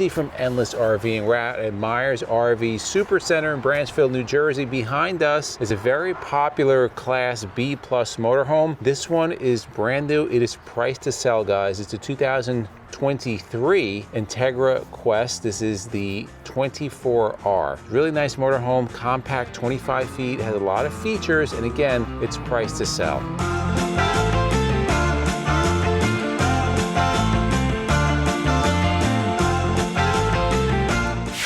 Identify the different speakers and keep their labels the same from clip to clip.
Speaker 1: Izzy from Endless RVing. We're out at Myers RV Supercenter in Branchville, New Jersey. Behind us is a very popular Class B plus motorhome. This one is brand new. It is priced to sell, guys. It's a 2023 Entegra Qwest. This is the 24R. Really nice motorhome, compact, 25 feet, has a lot of features, and again, it's priced to sell.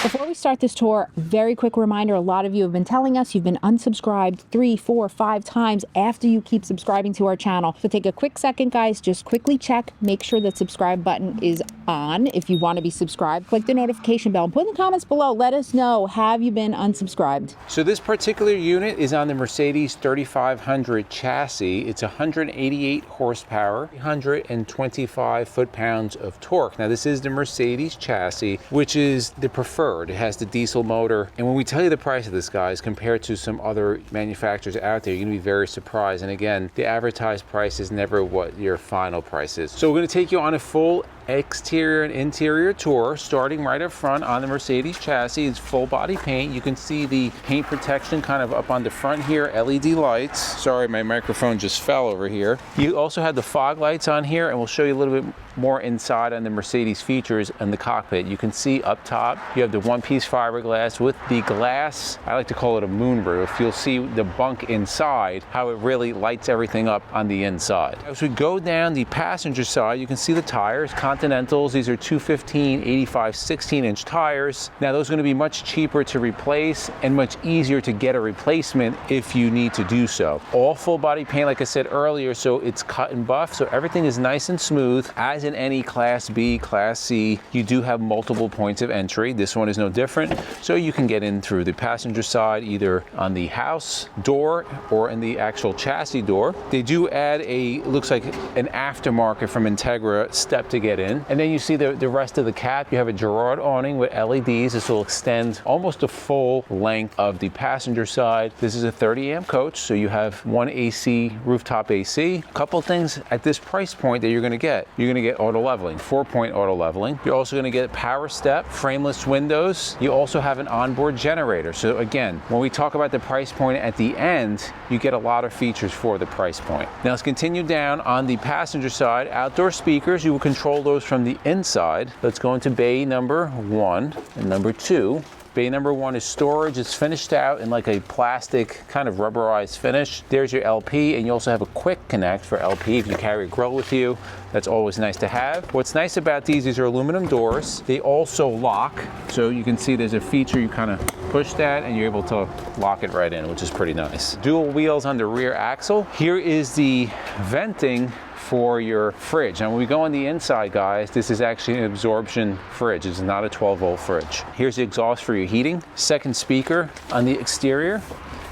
Speaker 2: Before we start this tour, very quick reminder, a lot of you have been telling us you've been unsubscribed 3, 4, 5 times after you keep subscribing to our channel. So take a quick second, guys, just quickly check, make sure that subscribe button is on if you want to be subscribed. Click the notification bell and put in the comments below, let us know, have you been unsubscribed?
Speaker 1: So this particular unit is on the Mercedes 3500 chassis. It's 188 horsepower, 325 foot-pounds of torque. Now this is the Mercedes chassis, which is the preferred. It has the diesel motor, and when we tell you the price of this, guys, compared to some other manufacturers out there, you're gonna be very surprised. And again, the advertised price is never what your final price is. So we're gonna take you on a full exterior and interior tour, starting right up front on the Mercedes chassis. It's full body paint. You can see the paint protection kind of up on the front here, LED lights. Sorry, my microphone just fell over here. You also have the fog lights on here, and we'll show you a little bit more inside on the Mercedes features and the cockpit. You can see up top, you have the one-piece fiberglass with the glass. I like to call it a moonroof. You'll see the bunk inside, how it really lights everything up on the inside. As we go down the passenger side, you can see the tires, Continentals. These are 215 85 16-inch tires. Now those are going to be much cheaper to replace and much easier to get a replacement if you need to do so. All full body paint, like I said earlier, so it's cut and buff, so everything is nice and smooth. As in any Class B, Class C, you do have multiple points of entry. This one is no different, so you can get in through the passenger side, either on the house door or in the actual chassis door. They do add a, looks like an aftermarket from Entegra step to get in. And then you see the rest of the cap. You have a Girard awning with LEDs. This will extend almost a full length of the passenger side. This is a 30 amp coach, so you have one AC, rooftop AC. A couple things at this price point that you're gonna get. You're gonna get auto leveling, 4-point auto leveling. You're also gonna get power step, frameless windows. You also have an onboard generator. So again, when we talk about the price point at the end, you get a lot of features for the price point. Now let's continue down on the passenger side. Outdoor speakers, you will control those from the inside. Let's go into bay number 1 and number 2. Bay number 1 is storage. It's finished out in like a plastic kind of rubberized finish. There's your LP, and you also have a quick connect for LP if you carry a grill with you. That's always nice to have. What's nice about these are aluminum doors. They also lock, so you can see there's a feature, you kind of push that and you're able to lock it right in, which is pretty nice. Dual wheels on the rear axle. Here is the venting for your fridge. Now when we go on the inside, guys, this is actually an absorption fridge. It's not a 12-volt fridge. Here's the exhaust for your heating. Second speaker on the exterior.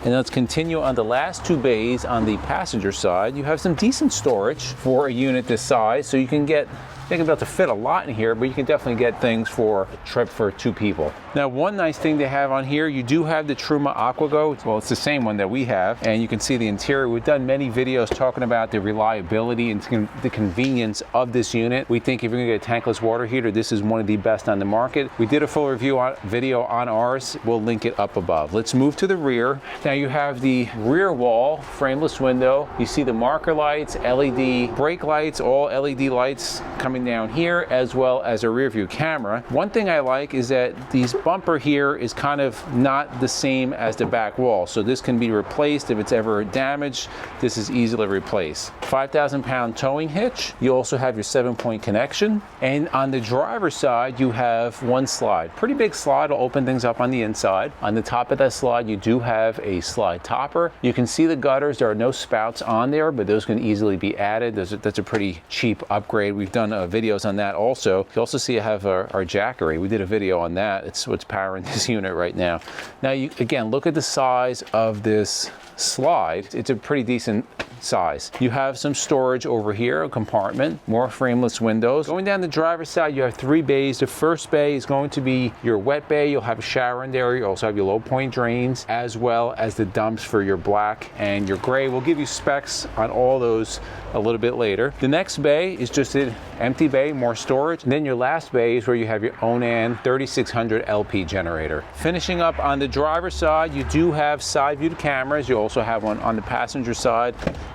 Speaker 1: And let's continue on the last 2 bays on the passenger side. You have some decent storage for a unit this size, so you can get, you can be able to fit a lot in here, but you can definitely get things for a trip for 2 people. Now, one nice thing they have on here, you do have the Truma Aquago. Well, it's the same one that we have, and you can see the interior. We've done many videos talking about the reliability and the convenience of this unit. We think if you're gonna get a tankless water heater, this is one of the best on the market. We did a full video on ours. We'll link it up above. Let's move to the rear. Now you have the rear wall, frameless window. You see the marker lights, LED brake lights, all LED lights coming down here, as well as a rear view camera. One thing I like is that these bumper here is kind of not the same as the back wall, so this can be replaced if it's ever damaged. This is easily replaced. 5,000-pound towing hitch. You also have your 7-point connection, and on the driver's side you have one slide. Pretty big slide will open things up on the inside. On the top of that slide you do have a slide topper. You can see the gutters. There are no spouts on there, but those can easily be added. That's a pretty cheap upgrade. We've done videos on that also. You also see I have our jackery. We did a video on that. It's what's powering this unit right now. Now you again look at the size of this slide, it's a pretty decent size. You have some storage over here, a compartment, more frameless windows. Going down the driver's side, you have 3 bays. The first bay is going to be your wet bay. You'll have a shower in there. You also have your low point drains, as well as the dumps for your black and your gray. We'll give you specs on all those a little bit later. The next bay is just an empty bay, more storage. And then your last bay is where you have your Onan 3600 LP generator. Finishing up on the driver's side, you do have side view cameras. You also have one on the passenger side.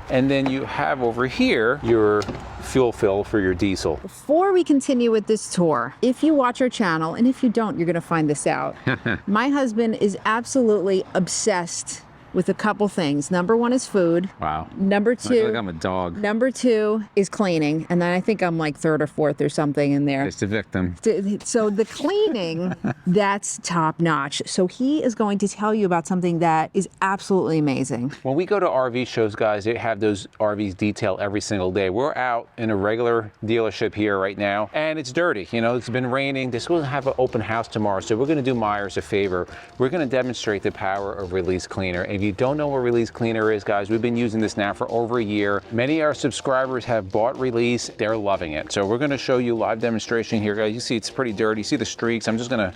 Speaker 1: And then you have over here your fuel fill for your diesel.
Speaker 2: Before we continue with this tour, if you watch our channel, and if you don't, you're gonna find this out. My husband is absolutely obsessed with a couple things. Number 1 is food.
Speaker 1: Wow.
Speaker 2: Number 2,
Speaker 1: like I'm a dog.
Speaker 2: Number 2 is cleaning, and then I think I'm like 3rd or 4th or something in there.
Speaker 1: It's a victim.
Speaker 2: So the cleaning, that's top notch. So he is going to tell you about something that is absolutely amazing.
Speaker 1: When we go to RV shows, guys, they have those RVs detailed every single day. We're out in a regular dealership here right now, and it's dirty. You know, it's been raining. This will have an open house tomorrow, so we're gonna do Myers a favor. We're gonna demonstrate the power of Release Cleaner. If you don't know what Release Cleaner is, guys, we've been using this now for over a year. Many of our subscribers have bought Release. They're loving it. So we're gonna show you live demonstration here, guys. You see it's pretty dirty. You see the streaks. I'm just gonna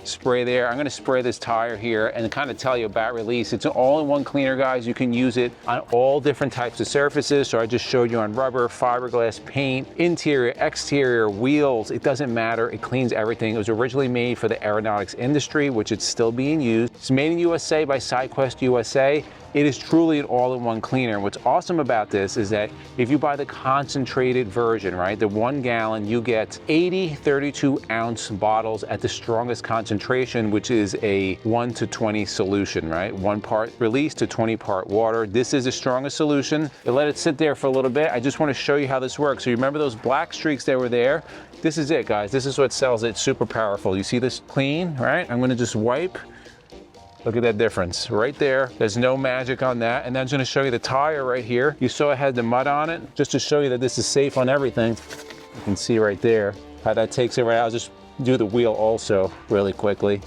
Speaker 1: spray there. I'm gonna spray this tire here and kind of tell you about Release. It's an all-in-one cleaner, guys. You can use it on all different types of surfaces. So I just showed you on rubber, fiberglass, paint, interior, exterior, wheels. It doesn't matter. It cleans everything. It was originally made for the aeronautics industry, which it's still being used. It's made in USA by SideQuest USA. It is truly an all-in-one cleaner. What's awesome about this is that if you buy the concentrated version, right, the 1 gallon, you get 80 32-ounce bottles at the strongest concentration, which is a 1 to 20 solution, right? 1 part release to 20 part water. This is the strongest solution. You let it sit there for a little bit. I just want to show you how this works. So you remember those black streaks that were there? This is it, guys. This is what sells it. Super powerful. You see this clean, right? I'm going to just wipe. Look at that difference right there. There's no magic on that. And then I'm gonna show you the tire right here. You saw it had the mud on it, just to show you that this is safe on everything. You can see right there how that takes it right out. I'll just do the wheel also really quickly.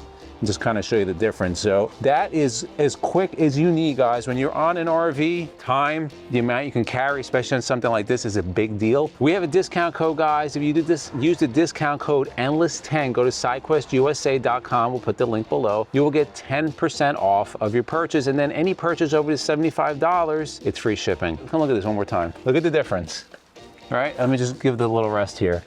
Speaker 1: Just kind of show you the difference. So that is as quick as you need, guys. When you're on an RV, time, the amount you can carry, especially on something like this, is a big deal. We have a discount code, guys. If you did this, use the discount code ENDLESS10. Go to SideQuestUSA.com. We'll put the link below. You will get 10% off of your purchase, and then any purchase over to $75, it's free shipping. Come look at this one more time. Look at the difference. All right, let me just give it a little rest here.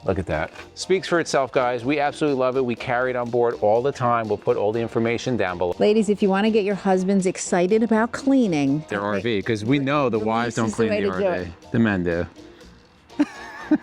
Speaker 1: Look at that. Speaks for itself, guys. We absolutely love it. We carry it on board all the time. We'll put all the information down below.
Speaker 2: Ladies, if you want to get your husbands excited about cleaning
Speaker 1: their RV, because we know the wives don't clean the RV. The men do.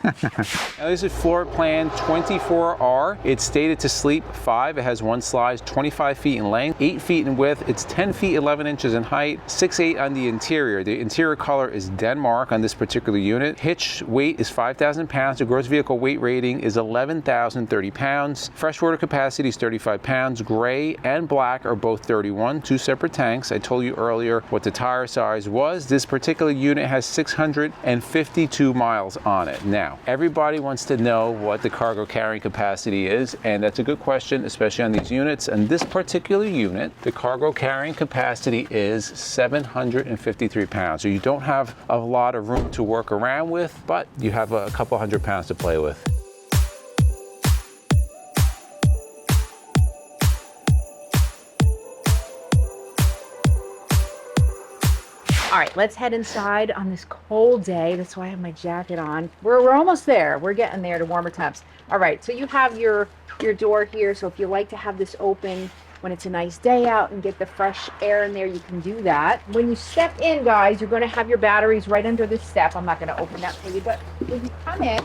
Speaker 1: Now this is floor plan 24R. It's stated to sleep 5. It has 1 slide, 25 feet in length, 8 feet in width. It's 10 feet 11 inches in height, 6'8" on the interior. The interior color is Denmark on this particular unit. Hitch weight is 5,000 pounds. The gross vehicle weight rating is 11,030 pounds. Freshwater capacity is 35 pounds. Gray and black are both 31, 2 separate tanks. I told you earlier what the tire size was. This particular unit has 652 miles on it. Now, everybody wants to know what the cargo carrying capacity is, and that's a good question, especially on these units. And this particular unit, the cargo carrying capacity is 753 pounds. So you don't have a lot of room to work around with, but you have a couple 100 pounds to play with.
Speaker 2: All right, let's head inside on this cold day. That's why I have my jacket on. We're almost there. We're getting there to warmer temps. All right, so you have your door here. So if you like to have this open when it's a nice day out and get the fresh air in there, you can do that. When you step in, guys, you're going to have your batteries right under this step. I'm not going to open that for you, but when you come in,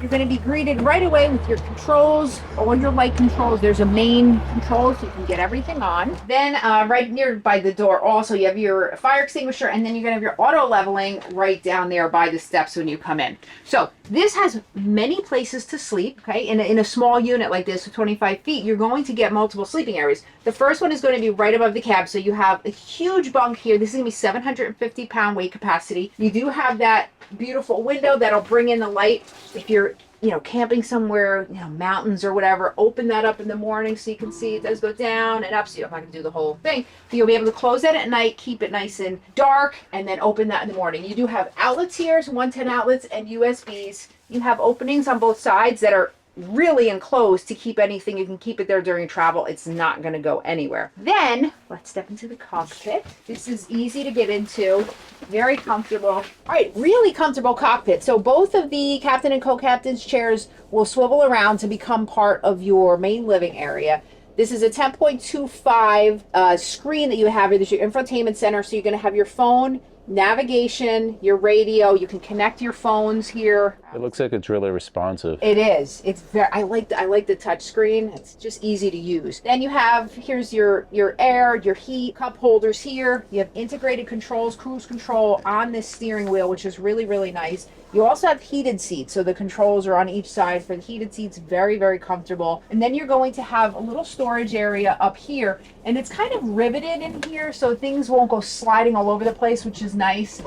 Speaker 2: you're going to be greeted right away with your controls, all your light controls. There's a main control so you can get everything on. Then right near by the door also you have your fire extinguisher, and then you're going to have your auto leveling right down there by the steps when you come in. So this has many places to sleep, okay? In a small unit like this with 25 feet, you're going to get multiple sleeping areas. The first one is going to be right above the cab. So you have a huge bunk here. This is going to be 750-pound weight capacity. You do have that beautiful window that'll bring in the light if you're camping somewhere, mountains or whatever, open that up in the morning so you can see it does go down and up. So I'm not going to do the whole thing. But you'll be able to close that at night, keep it nice and dark, and then open that in the morning. You do have outlets here, 110 outlets and USBs. You have openings on both sides that are really enclosed to keep anything. You can keep it there during travel. It's not going to go anywhere. Then let's step into the cockpit. This is easy to get into, very comfortable. All right, really comfortable cockpit. So both of the captain and co-captain's chairs will swivel around to become part of your main living area. This is a 10.25 screen that you have. There's your infotainment center, so you're going to have your phone, navigation, your radio. You can connect your phones here.
Speaker 1: It looks like it's really responsive.
Speaker 2: It is. It's very. I like the touch screen. It's just easy to use. Then you have, here's your air, your heat, cup holders here. You have integrated controls, cruise control on this steering wheel, which is really, really nice. You also have heated seats, so the controls are on each side for the heated seats. Very, very comfortable. And then you're going to have a little storage area up here, and it's kind of riveted in here, so things won't go sliding all over the place, which is nice.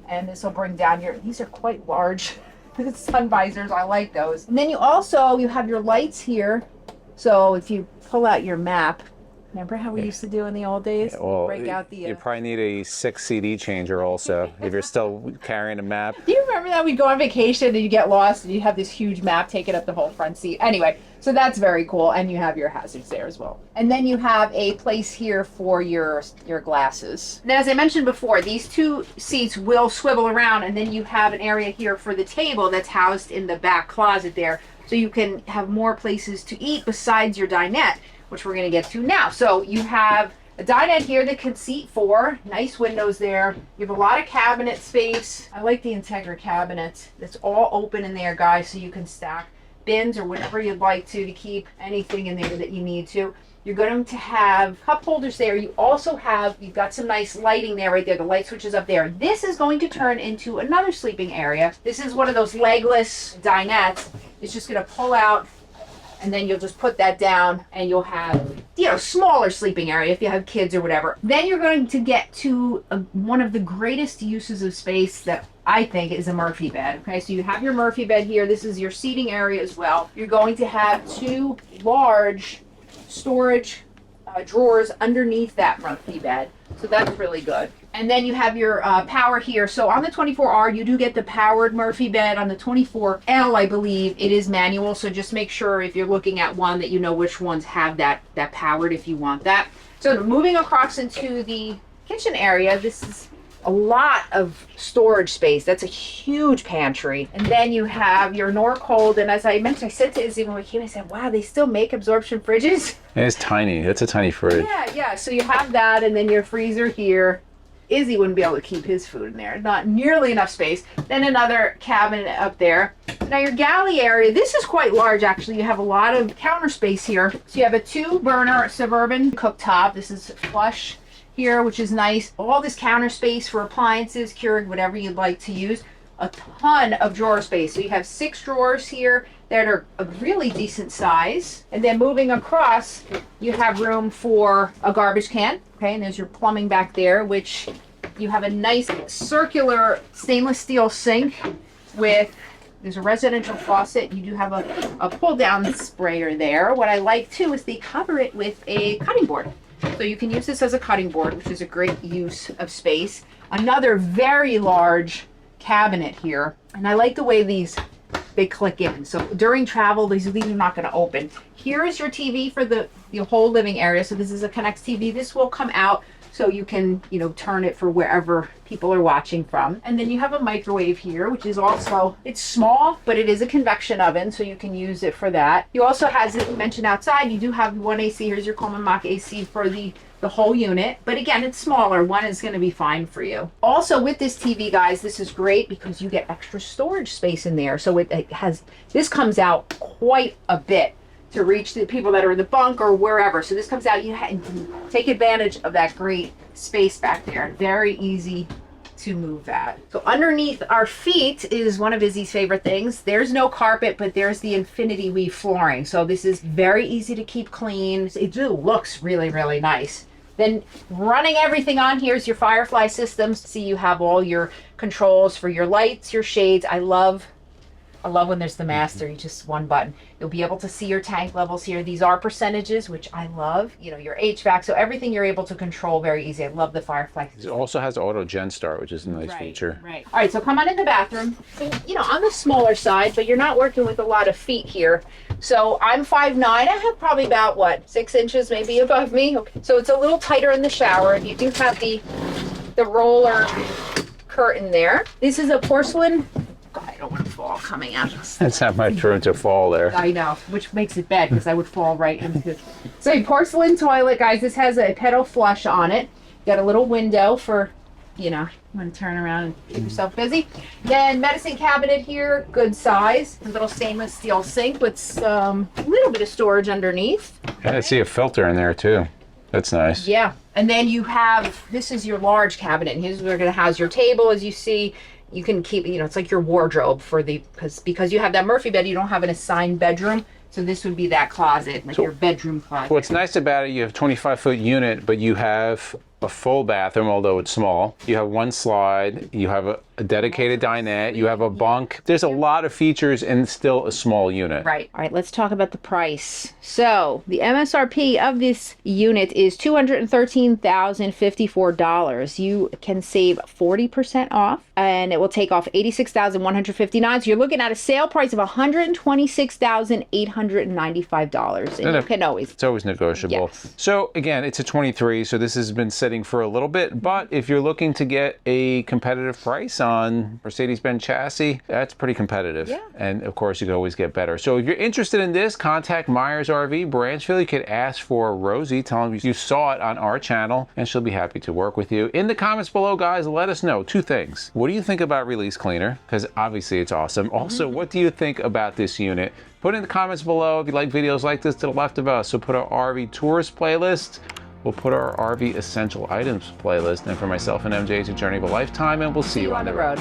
Speaker 2: And this will bring down these are quite large sun visors. I like those. And then you have your lights here. So if you pull out your map, remember how we used to do in the old days?
Speaker 1: Yeah, well,
Speaker 2: break out the.
Speaker 1: You probably need a 6 CD changer also if you're still carrying a map.
Speaker 2: Do you remember that we'd go on vacation and you get lost and you have this huge map taking up the whole front seat? Anyway, so that's very cool, and you have your hazards there as well. And then you have a place here for your glasses. Now, as I mentioned before, these two seats will swivel around, and then you have an area here for the table that's housed in the back closet there, so you can have more places to eat besides your dinette, which we're going to get to now. So you have a dinette here that can seat 4. Nice windows there. You have a lot of cabinet space. I like the Entegra cabinet. It's all open in there, guys, so you can stack bins or whatever you'd like to keep anything in there that you need to. You're going to have cup holders there. You've got some nice lighting there right there. The light switch is up there. This is going to turn into another sleeping area. This is one of those legless dinettes. It's just going to pull out, and then you'll just put that down, and you'll have, smaller sleeping area if you have kids or whatever. Then you're going to get to one of the greatest uses of space that I think is a Murphy bed. Okay, so you have your Murphy bed here. This is your seating area as well. You're going to have 2 large storage drawers underneath that Murphy bed. So that's really good. And then you have your power here. So on the 24R, you do get the powered Murphy bed. On the 24L, I believe, it is manual. So just make sure if you're looking at one that you know which ones have that powered if you want that. So moving across into the kitchen area, this is a lot of storage space. That's a huge pantry. And then you have your Norcold. And as I mentioned, I said to Izzy when we came, I said, wow, they still make absorption fridges?
Speaker 1: It's tiny. It's a tiny fridge.
Speaker 2: Yeah. So you have that, and then your freezer here. Izzy wouldn't be able to keep his food in there. Not nearly enough space. Then another cabinet up there. Now your galley area, this is quite large actually. You have a lot of counter space here. So you have a 2-burner Suburban cooktop. This is flush here, which is nice. All this counter space for appliances, Keurig, whatever you'd like to use. A ton of drawer space. So you have 6 drawers here that are a really decent size. And then moving across, you have room for a garbage can. Okay, and there's your plumbing back there, which you have a nice circular stainless steel sink with, there's a residential faucet. You do have a pull down sprayer there. What I like too is they cover it with a cutting board. So you can use this as a cutting board, which is a great use of space. Another very large cabinet here. And I like the way they click in. So during travel, these are not going to open. Here is your TV for the whole living area. So this is a Connect TV. This will come out so you can, turn it for wherever people are watching from. And then you have a microwave here, which is also, it's small, but it is a convection oven, so you can use it for that. You also have, as you mentioned outside, you do have one AC. Here's your Coleman Mach AC for the whole unit. But again, it's smaller. One is going to be fine for you. Also with this TV, guys, this is great because you get extra storage space in there. So this comes out quite a bit to reach the people that are in the bunk or wherever. So this comes out, you take advantage of that great space back there. Very easy to move that. So underneath our feet is one of Izzy's favorite things. There's no carpet, but there's the Infinity Weave flooring. So this is very easy to keep clean. It looks really, really nice. Then running everything on here is your Firefly systems. See, you have all your controls for your lights, your shades. I love I love when there's the master, you just one button. You'll be able to see your tank levels here. These are percentages, which I love. You know, your HVAC, so everything you're able to control very easy. I love the Firefly.
Speaker 1: It also has auto gen start, which is a nice feature.
Speaker 2: Right. All right, so come on in the bathroom. So, you know, on the smaller side, but you're not working with a lot of feet here. So I'm 5'9". I have probably about, what, 6 inches maybe above me. Okay. So it's a little tighter in the shower. You do have the roller curtain there. This is a porcelain. God, I don't want to fall coming out.
Speaker 1: That's not much room to fall there.
Speaker 2: I know, which makes it bad because I would fall right into. So a porcelain toilet, guys. This has a pedal flush on it. Got a little window for, you know, you want to turn around and keep yourself busy. Then medicine cabinet here, good size. A little stainless steel sink with some little bit of storage underneath.
Speaker 1: And I see a filter in there too. That's nice.
Speaker 2: Yeah, and then you have, this is your large cabinet. And here's where you're going to house your table, as you see. You can keep, you know, it's like your wardrobe for the, because you have that Murphy bed, you don't have an assigned bedroom. So this would be that closet, like your bedroom closet.
Speaker 1: What's nice about it, you have a 25-foot unit, but you have a full bathroom, although it's small. You have one slide, you have a dedicated dinette, you have a bunk. There's a lot of features and still a small unit.
Speaker 2: Right. All right, let's talk about the price. So the MSRP of this unit is $213,054. You can save 40% off, and it will take off $86,159. So you're looking at a sale price of $126,895. And you can always.
Speaker 1: It's always negotiable.
Speaker 2: Yes.
Speaker 1: So again, it's a 23, so this has been sitting for a little bit, but if you're looking to get a competitive price on Mercedes Benz chassis, that's pretty competitive.
Speaker 2: Yeah.
Speaker 1: And of course, you can always get better. So if you're interested in this, contact Myers RV Branchville. You could ask for Rosie, tell them you saw it on our channel, and she'll be happy to work with you. In the comments below, guys, let us know 2 things. What do you think about Release Cleaner? Because obviously it's awesome. Also, what do you think about this unit? Put in the comments below if you like videos like this to the left of us. So put our RV Tourist playlist. We'll put our RV Essential Items playlist. And for myself and MJ, it's a journey of a lifetime, and we'll see you on the road.